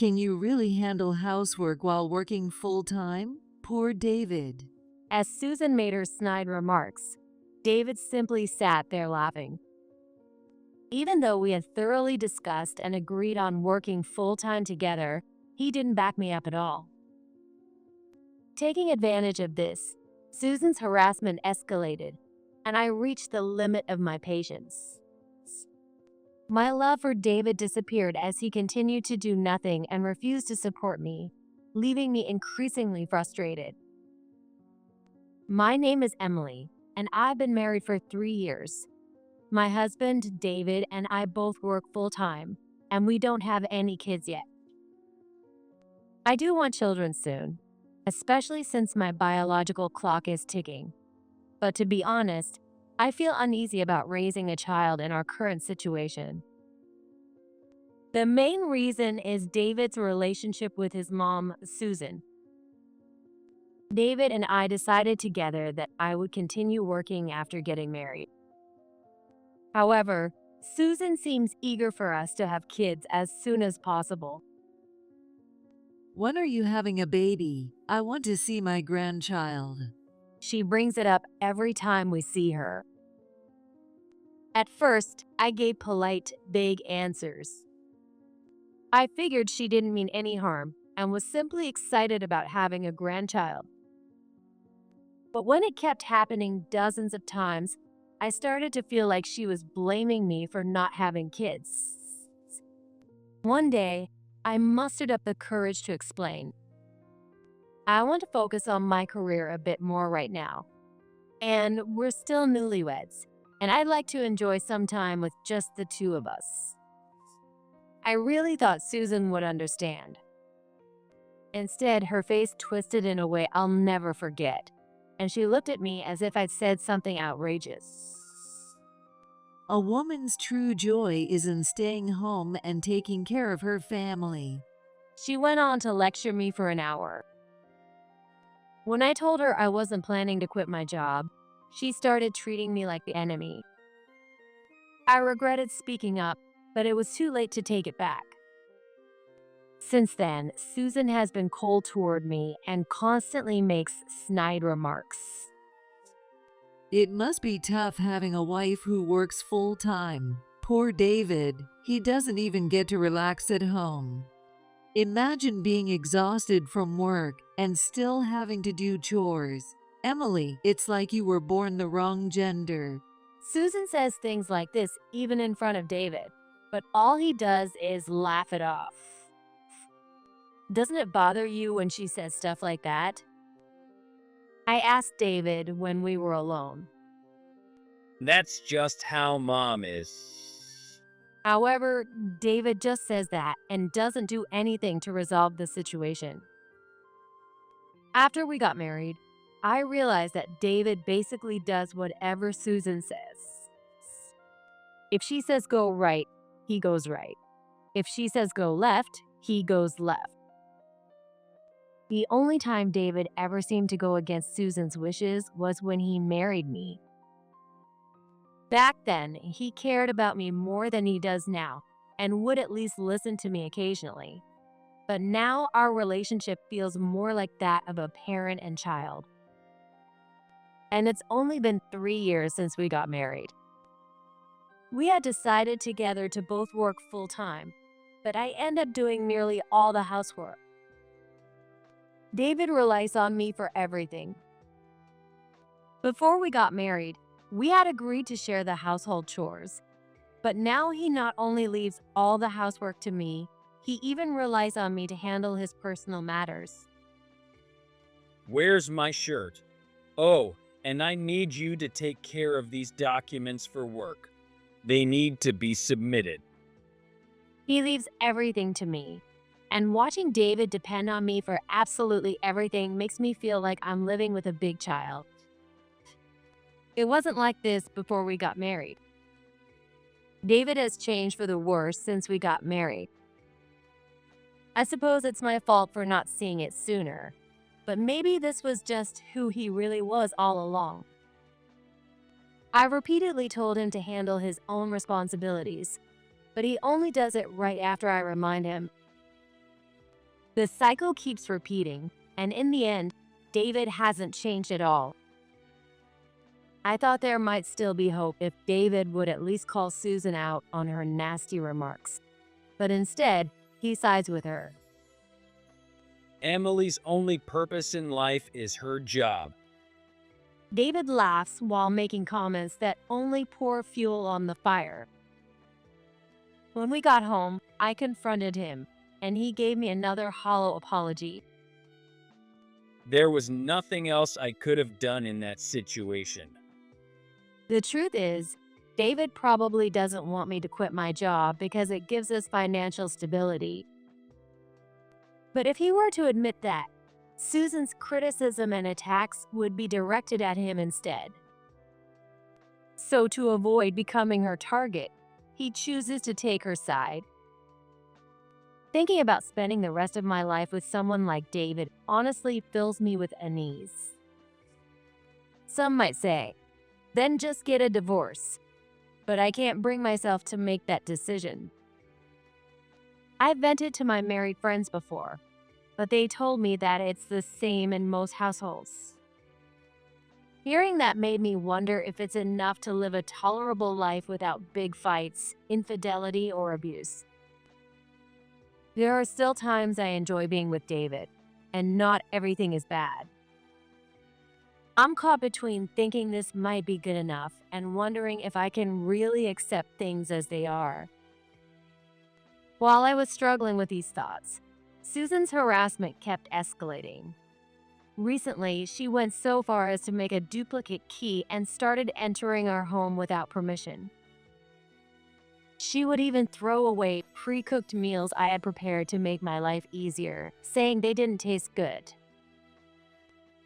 Can you really handle housework while working full-time? Poor David. As Susan made her snide remarks, David simply sat there laughing. Even though we had thoroughly discussed and agreed on working full-time together, he didn't back me up at all. Taking advantage of this, Susan's harassment escalated, and I reached the limit of my patience. My love for David disappeared as he continued to do nothing and refused to support me, leaving me increasingly frustrated. My name is Emily, and I've been married for 3 years. My husband, David, and I both work full-time, and we don't have any kids yet. I do want children soon, especially since my biological clock is ticking. But to be honest, I feel uneasy about raising a child in our current situation. The main reason is David's relationship with his mom, Susan. David and I decided together that I would continue working after getting married. However, Susan seems eager for us to have kids as soon as possible. When are you having a baby? I want to see my grandchild. She brings it up every time we see her. At first, I gave polite, vague answers. I figured she didn't mean any harm and was simply excited about having a grandchild. But when it kept happening dozens of times, I started to feel like she was blaming me for not having kids. One day, I mustered up the courage to explain. I want to focus on my career a bit more right now. And we're still newlyweds, and I'd like to enjoy some time with just the two of us. I really thought Susan would understand. Instead, her face twisted in a way I'll never forget, and she looked at me as if I'd said something outrageous. A woman's true joy is in staying home and taking care of her family. She went on to lecture me for an hour. When I told her I wasn't planning to quit my job, she started treating me like the enemy. I regretted speaking up, but it was too late to take it back. Since then, Susan has been cold toward me and constantly makes snide remarks. It must be tough having a wife who works full-time. Poor David, he doesn't even get to relax at home. Imagine being exhausted from work and still having to do chores. Emily, it's like you were born the wrong gender. Susan says things like this even in front of David, but all he does is laugh it off. Doesn't it bother you when she says stuff like that? I asked David when we were alone. That's just how Mom is. However, David just says that and doesn't do anything to resolve the situation. After we got married, I realized that David basically does whatever Susan says. If she says go right, he goes right. If she says go left, he goes left. The only time David ever seemed to go against Susan's wishes was when he married me. Back then, he cared about me more than he does now and would at least listen to me occasionally. But now our relationship feels more like that of a parent and child. And it's only been 3 years since we got married. We had decided together to both work full-time, but I end up doing nearly all the housework. David relies on me for everything. Before we got married, we had agreed to share the household chores, but now he not only leaves all the housework to me, he even relies on me to handle his personal matters. Where's my shirt? Oh, and I need you to take care of these documents for work. They need to be submitted. He leaves everything to me, and watching David depend on me for absolutely everything makes me feel like I'm living with a big child. It wasn't like this before we got married. David has changed for the worse since we got married. I suppose it's my fault for not seeing it sooner, but maybe this was just who he really was all along. I repeatedly told him to handle his own responsibilities, but he only does it right after I remind him. The cycle keeps repeating, and in the end, David hasn't changed at all. I thought there might still be hope if David would at least call Susan out on her nasty remarks. But instead, he sides with her. Emily's only purpose in life is her job. David laughs while making comments that only pour fuel on the fire. When we got home, I confronted him, and he gave me another hollow apology. There was nothing else I could have done in that situation. The truth is, David probably doesn't want me to quit my job because it gives us financial stability. But if he were to admit that, Susan's criticism and attacks would be directed at him instead. So to avoid becoming her target, he chooses to take her side. Thinking about spending the rest of my life with someone like David honestly fills me with unease. Some might say, then just get a divorce. But I can't bring myself to make that decision. I've vented to my married friends before, but they told me that it's the same in most households. Hearing that made me wonder if it's enough to live a tolerable life without big fights, infidelity, or abuse. There are still times I enjoy being with David, and not everything is bad. I'm caught between thinking this might be good enough and wondering if I can really accept things as they are. While I was struggling with these thoughts, Susan's harassment kept escalating. Recently, she went so far as to make a duplicate key and started entering our home without permission. She would even throw away pre-cooked meals I had prepared to make my life easier, saying they didn't taste good.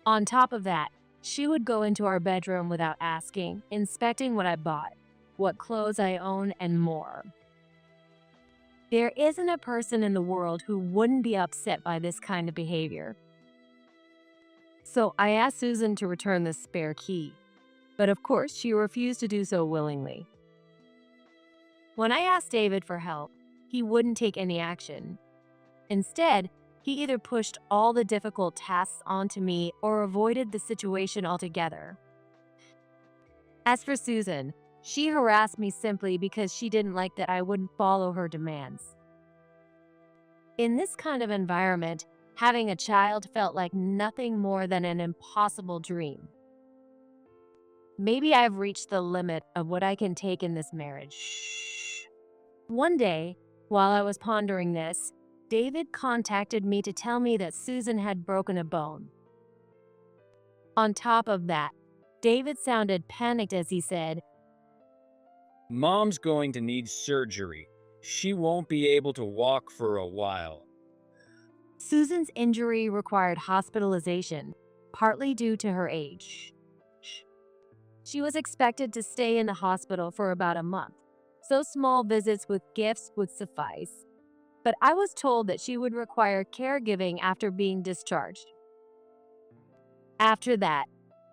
On top of that, she would go into our bedroom without asking, inspecting what I bought, what clothes I own, and more. There isn't a person in the world who wouldn't be upset by this kind of behavior. So I asked Susan to return the spare key, but of course she refused to do so willingly. When I asked David for help, he wouldn't take any action. Instead, he either pushed all the difficult tasks onto me or avoided the situation altogether. As for Susan, she harassed me simply because she didn't like that I wouldn't follow her demands. In this kind of environment, having a child felt like nothing more than an impossible dream. Maybe I've reached the limit of what I can take in this marriage. One day, while I was pondering this, David contacted me to tell me that Susan had broken a bone. On top of that, David sounded panicked as he said, Mom's going to need surgery. She won't be able to walk for a while. Susan's injury required hospitalization, partly due to her age. She was expected to stay in the hospital for about a month, so small visits with gifts would suffice. But I was told that she would require caregiving after being discharged. After that,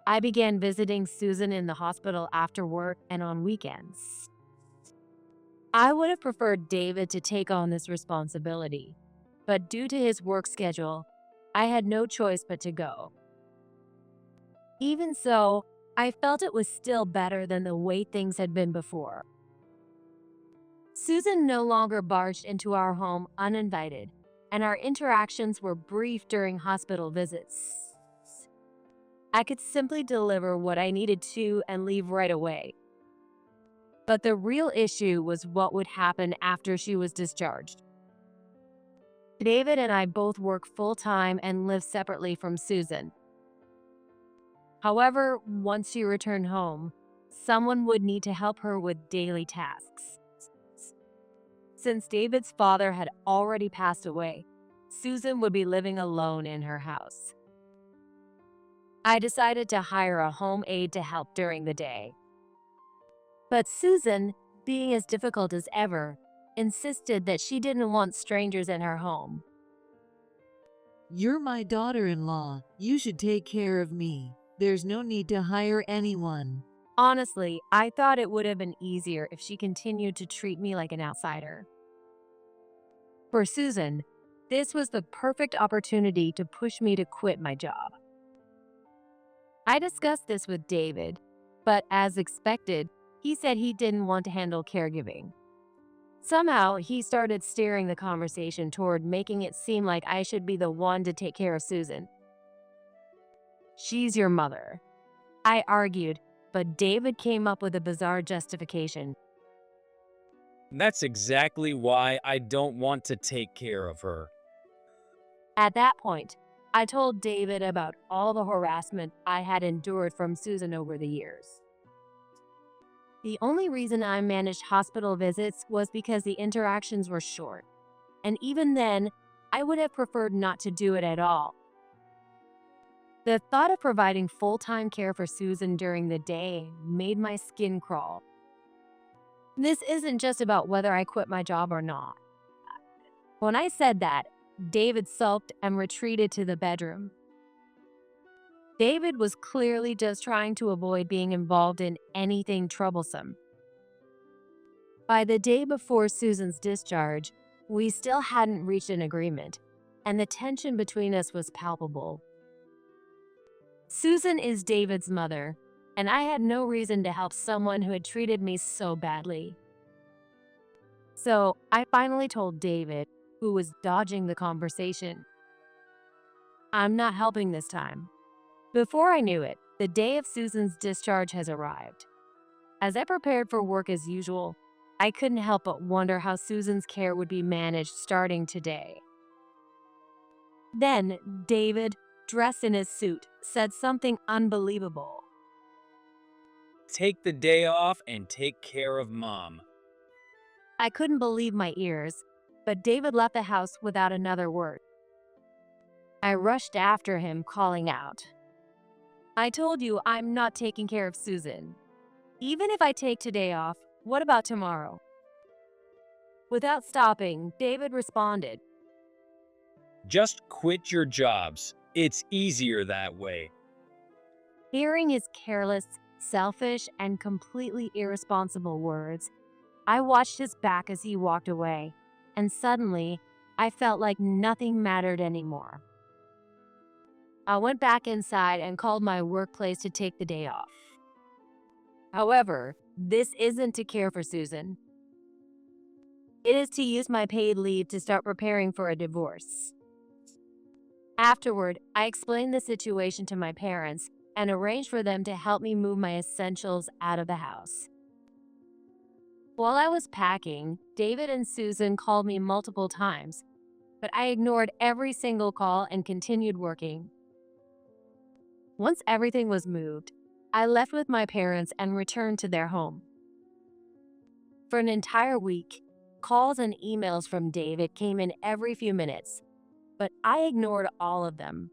I began visiting Susan in the hospital after work and on weekends. I would have preferred David to take on this responsibility, but due to his work schedule, I had no choice but to go. Even so, I felt it was still better than the way things had been before. Susan no longer barged into our home uninvited, and our interactions were brief during hospital visits. I could simply deliver what I needed to and leave right away. But the real issue was what would happen after she was discharged. David and I both work full-time and live separately from Susan. However, once she returned home, someone would need to help her with daily tasks. Since David's father had already passed away, Susan would be living alone in her house. I decided to hire a home aide to help during the day. But Susan, being as difficult as ever, insisted that she didn't want strangers in her home. You're my daughter-in-law. You should take care of me. There's no need to hire anyone. Honestly, I thought it would have been easier if she continued to treat me like an outsider. For Susan, this was the perfect opportunity to push me to quit my job. I discussed this with David, but as expected, he said he didn't want to handle caregiving. Somehow, he started steering the conversation toward making it seem like I should be the one to take care of Susan. She's your mother, I argued, but David came up with a bizarre justification. That's exactly why I don't want to take care of her. At that point, I told David about all the harassment I had endured from Susan over the years. The only reason I managed hospital visits was because the interactions were short, and even then, I would have preferred not to do it at all. The thought of providing full-time care for Susan during the day made my skin crawl. This isn't just about whether I quit my job or not. When I said that, David sulked and retreated to the bedroom. David was clearly just trying to avoid being involved in anything troublesome. By the day before Susan's discharge, we still hadn't reached an agreement, and the tension between us was palpable. Susan is David's mother, and I had no reason to help someone who had treated me so badly. So I finally told David, who was dodging the conversation, I'm not helping this time. Before I knew it, the day of Susan's discharge has arrived. As I prepared for work as usual, I couldn't help but wonder how Susan's care would be managed starting today. Then David, dressed in his suit, said something unbelievable. Take the day off and take care of Mom. I couldn't believe my ears, but David left the house without another word. I rushed after him, calling out, I told you I'm not taking care of Susan. Even if I take today off, what about tomorrow? Without stopping, David responded, Just quit your jobs. It's easier that way. Hearing his careless, selfish, and completely irresponsible words, I watched his back as he walked away, and suddenly, I felt like nothing mattered anymore. I went back inside and called my workplace to take the day off. However, this isn't to care for Susan. It is to use my paid leave to start preparing for a divorce. Afterward, I explained the situation to my parents and arranged for them to help me move my essentials out of the house. While I was packing, David and Susan called me multiple times, but I ignored every single call and continued working. Once everything was moved, I left with my parents and returned to their home. For an entire week, calls and emails from David came in every few minutes, but I ignored all of them.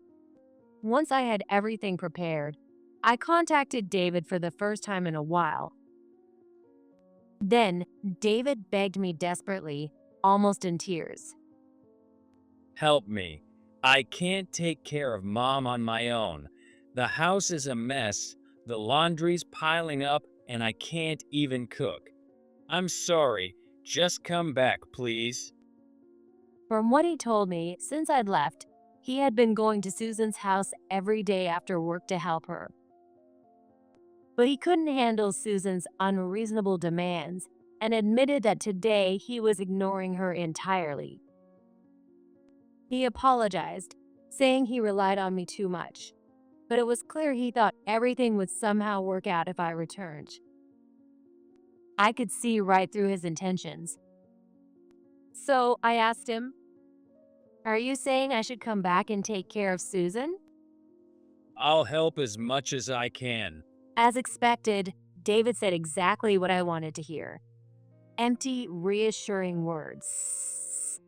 Once I had everything prepared, I contacted David for the first time in a while. Then, David begged me desperately, almost in tears. Help me. I can't take care of Mom on my own. The house is a mess, the laundry's piling up, and I can't even cook. I'm sorry, just come back, please. From what he told me, since I'd left, he had been going to Susan's house every day after work to help her. But he couldn't handle Susan's unreasonable demands and admitted that today he was ignoring her entirely. He apologized, saying he relied on me too much, but it was clear he thought everything would somehow work out if I returned. I could see right through his intentions. So I asked him, Are you saying I should come back and take care of Susan? I'll help as much as I can. As expected, David said exactly what I wanted to hear. Empty, reassuring words.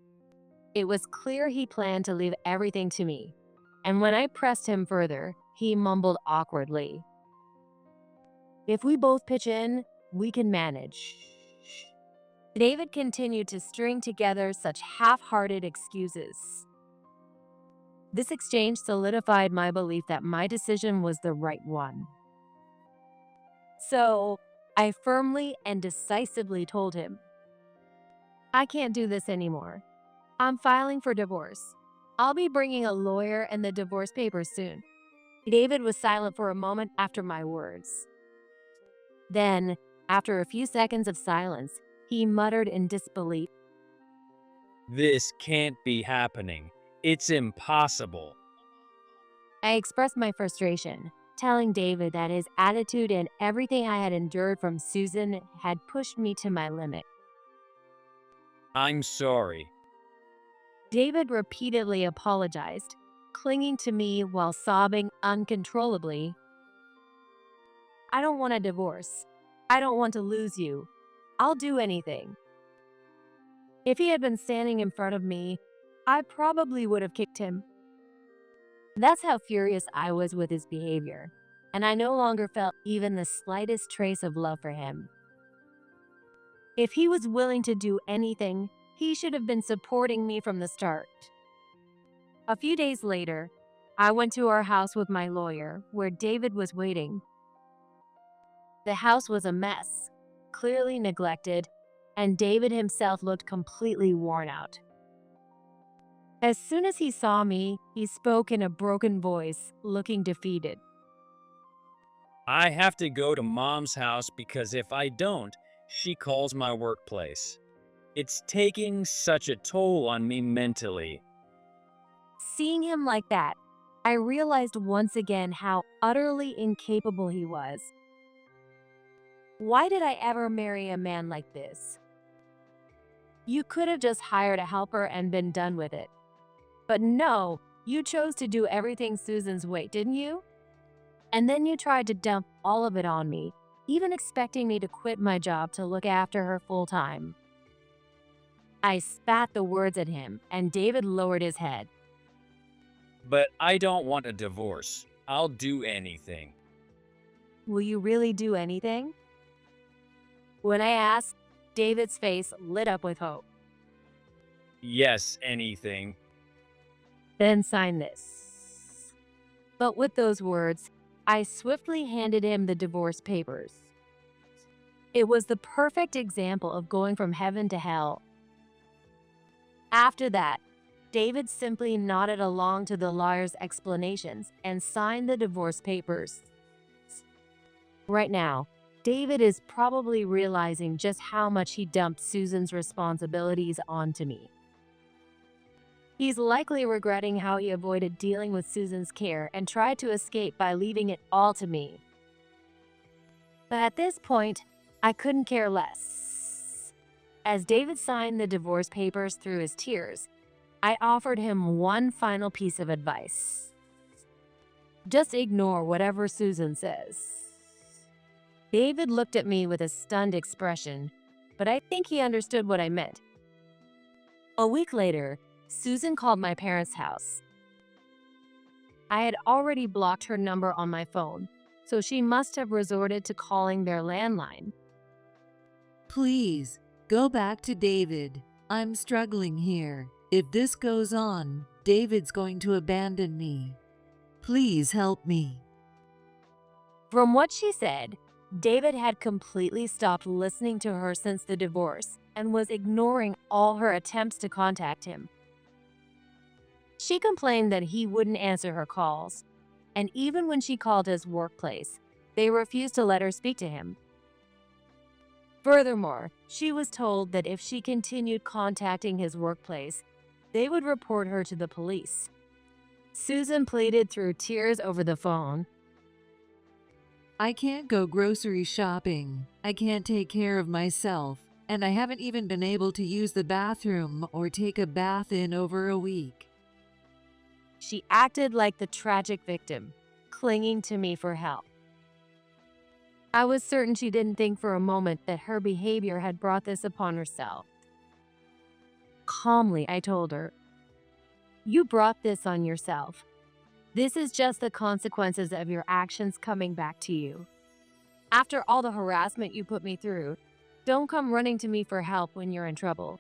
It was clear he planned to leave everything to me, and when I pressed him further, he mumbled awkwardly, If we both pitch in, we can manage. David continued to string together such half-hearted excuses. This exchange solidified my belief that my decision was the right one. So, I firmly and decisively told him, I can't do this anymore. I'm filing for divorce. I'll be bringing a lawyer and the divorce papers soon. David was silent for a moment after my words. Then, after a few seconds of silence, he muttered in disbelief. This can't be happening. It's impossible. I expressed my frustration, telling David that his attitude and everything I had endured from Susan had pushed me to my limit. I'm sorry. David repeatedly apologized, clinging to me while sobbing uncontrollably. I don't want a divorce. I don't want to lose you. I'll do anything. If he had been standing in front of me, I probably would have kicked him. That's how furious I was with his behavior, and I no longer felt even the slightest trace of love for him. If he was willing to do anything, he should have been supporting me from the start. A few days later, I went to our house with my lawyer, where David was waiting. The house was a mess, clearly neglected, and David himself looked completely worn out. As soon as he saw me, he spoke in a broken voice, looking defeated. I have to go to Mom's house because if I don't, she calls my workplace. It's taking such a toll on me mentally. Seeing him like that, I realized once again how utterly incapable he was. Why did I ever marry a man like this? You could have just hired a helper and been done with it. But no, you chose to do everything Susan's way, didn't you? And then you tried to dump all of it on me, even expecting me to quit my job to look after her full time. I spat the words at him, and David lowered his head. But I don't want a divorce. I'll do anything. Will you really do anything? When I asked, David's face lit up with hope. Yes, anything. Then sign this. But with those words, I swiftly handed him the divorce papers. It was the perfect example of going from heaven to hell. After that, David simply nodded along to the lawyer's explanations and signed the divorce papers. Right now, David is probably realizing just how much he dumped Susan's responsibilities onto me. He's likely regretting how he avoided dealing with Susan's care and tried to escape by leaving it all to me. But at this point, I couldn't care less. As David signed the divorce papers through his tears, I offered him one final piece of advice. Just ignore whatever Susan says. David looked at me with a stunned expression, but I think he understood what I meant. A week later, Susan called my parents' house. I had already blocked her number on my phone, so she must have resorted to calling their landline. Please, go back to David. I'm struggling here. If this goes on, David's going to abandon me. Please help me. From what she said, David had completely stopped listening to her since the divorce and was ignoring all her attempts to contact him. She complained that he wouldn't answer her calls, and even when she called his workplace, they refused to let her speak to him. Furthermore, she was told that if she continued contacting his workplace, they would report her to the police. Susan pleaded through tears over the phone. I can't go grocery shopping. I can't take care of myself, and I haven't even been able to use the bathroom or take a bath in over a week. She acted like the tragic victim, clinging to me for help. I was certain she didn't think for a moment that her behavior had brought this upon herself. Calmly, I told her, "You brought this on yourself. This is just the consequences of your actions coming back to you. After all the harassment you put me through, don't come running to me for help when you're in trouble."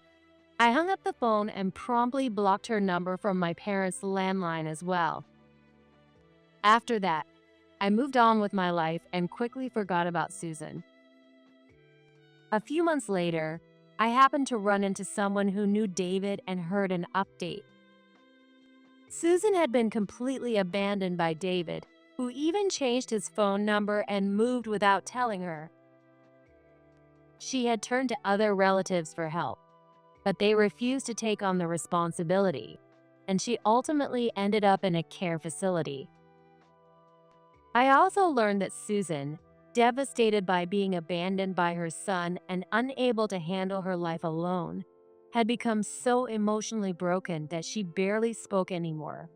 I hung up the phone and promptly blocked her number from my parents' landline as well. After that, I moved on with my life and quickly forgot about Susan. A few months later, I happened to run into someone who knew David and heard an update. Susan had been completely abandoned by David, who even changed his phone number and moved without telling her. She had turned to other relatives for help, but they refused to take on the responsibility, and she ultimately ended up in a care facility. I also learned that Susan, devastated by being abandoned by her son and unable to handle her life alone, had become so emotionally broken that she barely spoke anymore.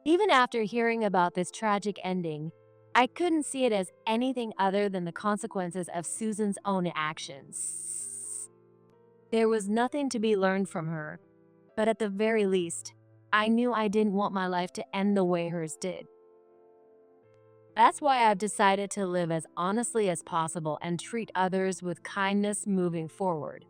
Even after hearing about this tragic ending, I couldn't see it as anything other than the consequences of Susan's own actions. There was nothing to be learned from her, but at the very least, I knew I didn't want my life to end the way hers did. That's why I've decided to live as honestly as possible and treat others with kindness moving forward.